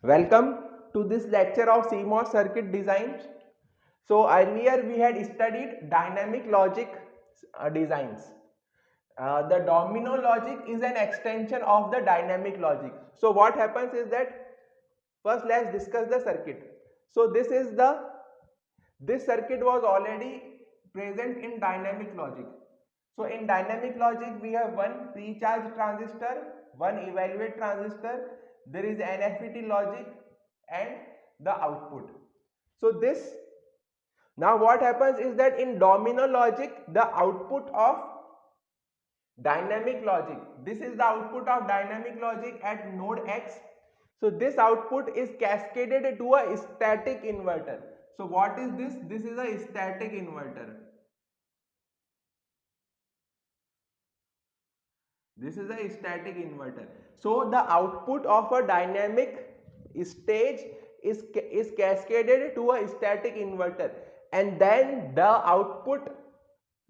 Welcome to this lecture of CMOS Circuit Design. So earlier we had studied dynamic logic designs. The domino logic is an extension of the dynamic logic. So what happens is that first let's discuss the circuit. So this circuit was already present in dynamic logic. So in dynamic logic we have one pre-charge transistor, one evaluate transistor, there is NFET logic and the output. So this now what happens is that in domino logic the output of dynamic logic, this is the output of dynamic logic at node X. So this output is cascaded to a static inverter. So what is this? This is a static inverter. This is a static inverter. So the output of a dynamic stage is cascaded to a static inverter, and then the output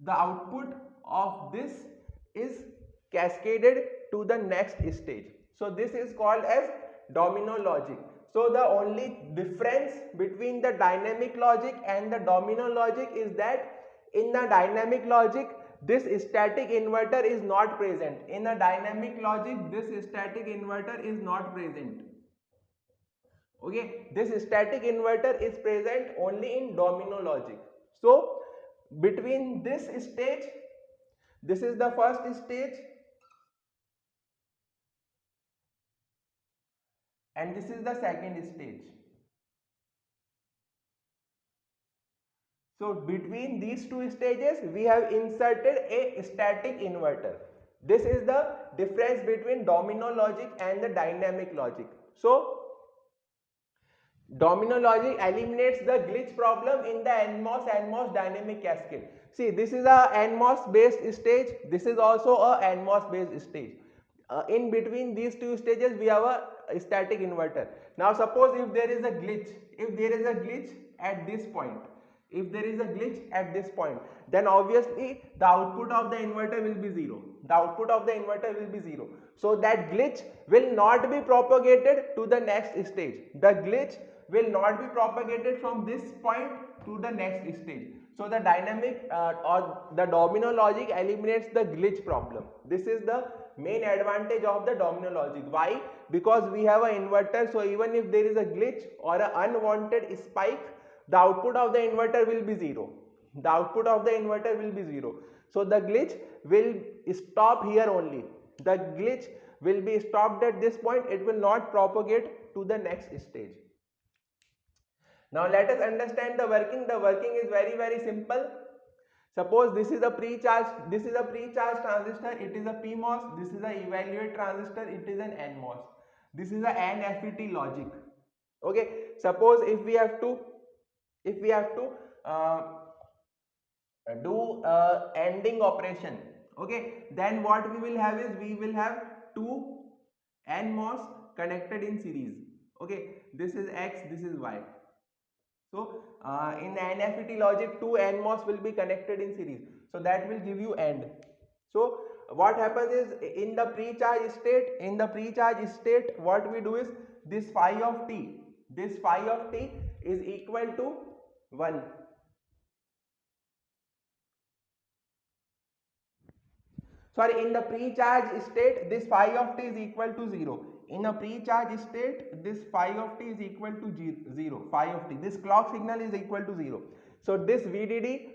of this is cascaded to the next stage. So this is called as domino logic. So the only difference between the dynamic logic and the domino logic is that in the dynamic logic this static inverter is not present. In a dynamic logic this static inverter is not present. Okay, this static inverter is present only in domino logic. So between this stage, this is the first stage and this is the second stage. So between these two stages we have inserted a static inverter. This is the difference between domino logic and the dynamic logic. So domino logic eliminates the glitch problem in the NMOS dynamic cascade. See, this is a NMOS based stage, this is also a NMOS based stage. In between these two stages we have a static inverter. Now suppose if there is a glitch at this point, then obviously the output of the inverter will be 0. So that glitch will not be propagated to the next stage. The glitch will not be propagated from this point to the next stage. So the dynamic or the domino logic eliminates the glitch problem. This is the main advantage of the domino logic. Why? Because we have an inverter, so even if there is a glitch or an unwanted spike, the output of the inverter will be 0. So the glitch will stop here only. The glitch will be stopped at this point, it will not propagate to the next stage. Now let us understand the working. The working is very simple. Suppose this is a pre-charge transistor, it is a PMOS, this is a evaluate transistor, it is an NMOS. This is a NFET logic. Okay, suppose if we have to do ending operation, okay, then what we will have is we will have two NMOS connected in series. Okay, this is X, this is Y. So in the NFET logic, two NMOS will be connected in series. So that will give you AND. So what happens is in the pre-charge state, what we do is this phi of t is equal to 1. Sorry, in the pre-charge state, this phi of t is equal to 0. In a pre-charge state, this phi of t is equal to 0. Phi of t, this clock signal is equal to 0. So this VDD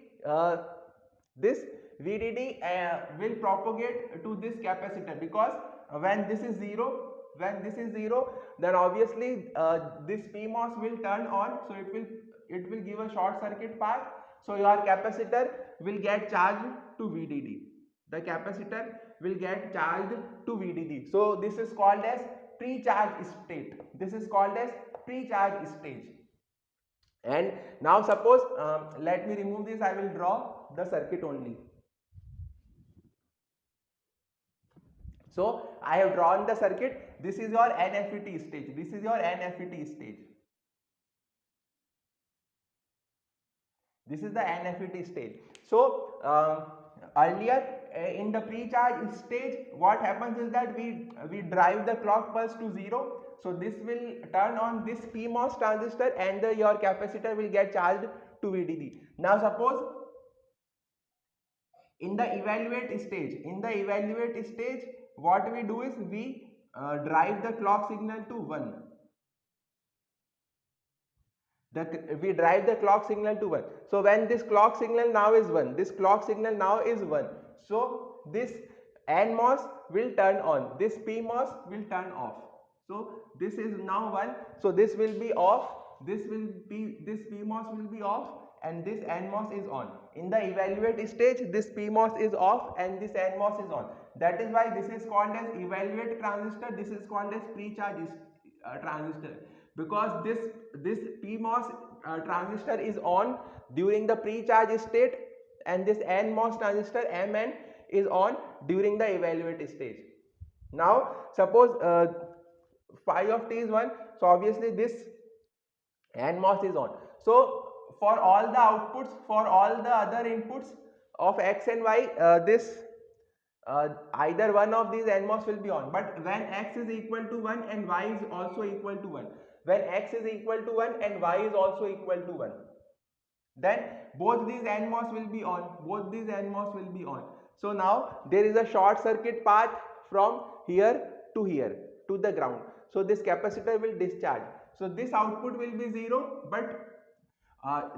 will propagate to this capacitor, because when this is 0, then obviously this PMOS will turn on, so it will give a short circuit path. So your capacitor will get charged to VDD. The capacitor will get charged to VDD. So this is called as pre-charge state. And now suppose let me remove this. I will draw the circuit only. So I have drawn the circuit. This is your NFET stage. This is the NFET stage. So earlier in the pre-charge stage, what happens is that we drive the clock pulse to 0. So this will turn on this PMOS transistor and your capacitor will get charged to VDD. Now suppose in the evaluate stage, what we do is we drive the clock signal to 1. We drive the clock signal to 1. So when this clock signal now is 1, this clock signal now is 1. So this NMOS will turn on, this PMOS will turn off. So this is now 1. So this will be off, this PMOS will be off, and this NMOS is on. In the evaluate stage, this PMOS is off and this NMOS is on. That is why this is called as evaluate transistor, this is called as pre-charge transistor, because this PMOS transistor is on during the pre-charge state and this NMOS transistor MN is on during the evaluate stage. Now suppose phi of t is 1, so obviously this NMOS is on. So for all the outputs, for all the other inputs of x and y, either one of these NMOS will be on. But when x is equal to 1 and y is also equal to 1, when x is equal to 1 and y is also equal to 1, then both these NMOS will be on, both these NMOS will be on. So now there is a short circuit path from here to the ground. So this capacitor will discharge. So this output will be 0, but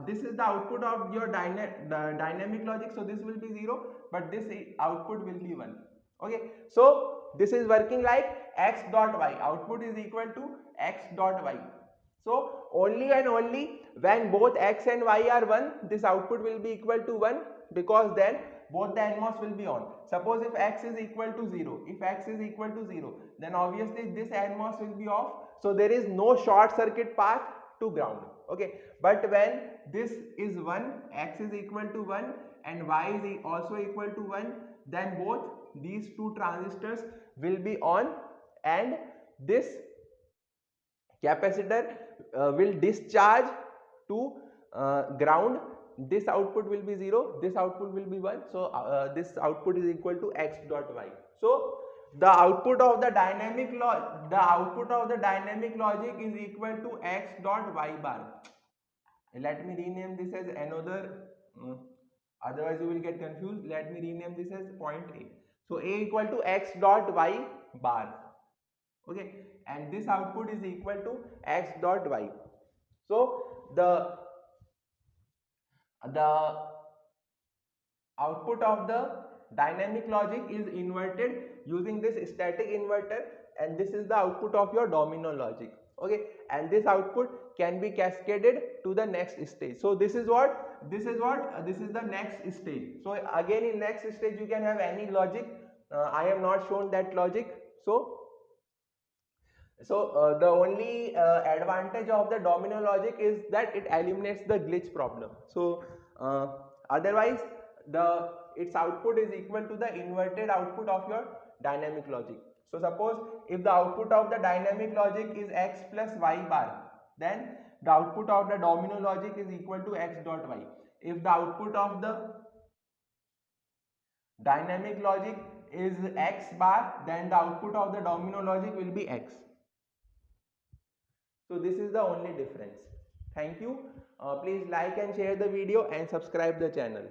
this is the output of your dynamic logic, so this will be 0, but this output will be 1. Okay, so this is working like x dot y, output is equal to x dot y. So only and only when both x and y are 1, this output will be equal to 1, because then both the NMOS will be on. Suppose if x is equal to 0, then obviously this NMOS will be off, so there is no short circuit path to ground. Okay, but when this is 1, x is equal to 1 and y is also equal to 1, then both these two transistors will be on and this capacitor will discharge to ground. This output will be 0, this output will be 1, so this output is equal to x dot y. So the output of the dynamic logic is equal to x dot y bar. Let me rename this as another, otherwise you will get confused. Let me rename this as point A. So A equal to x dot y bar. Okay, and this output is equal to x dot y. So the output of the dynamic logic is inverted using this static inverter, and this is the output of your domino logic. Okay, and this output can be cascaded to the next stage. So this is the next stage. So again in next stage you can have any logic. I have not shown that logic. So the only advantage of the domino logic is that it eliminates the glitch problem. So otherwise its output is equal to the inverted output of your dynamic logic. So suppose if the output of the dynamic logic is x plus y bar, then the output of the domino logic is equal to x dot y. If the output of the dynamic logic is x bar, then the output of the domino logic will be x. So this is the only difference. Thank you. Please like and share the video and subscribe the channel.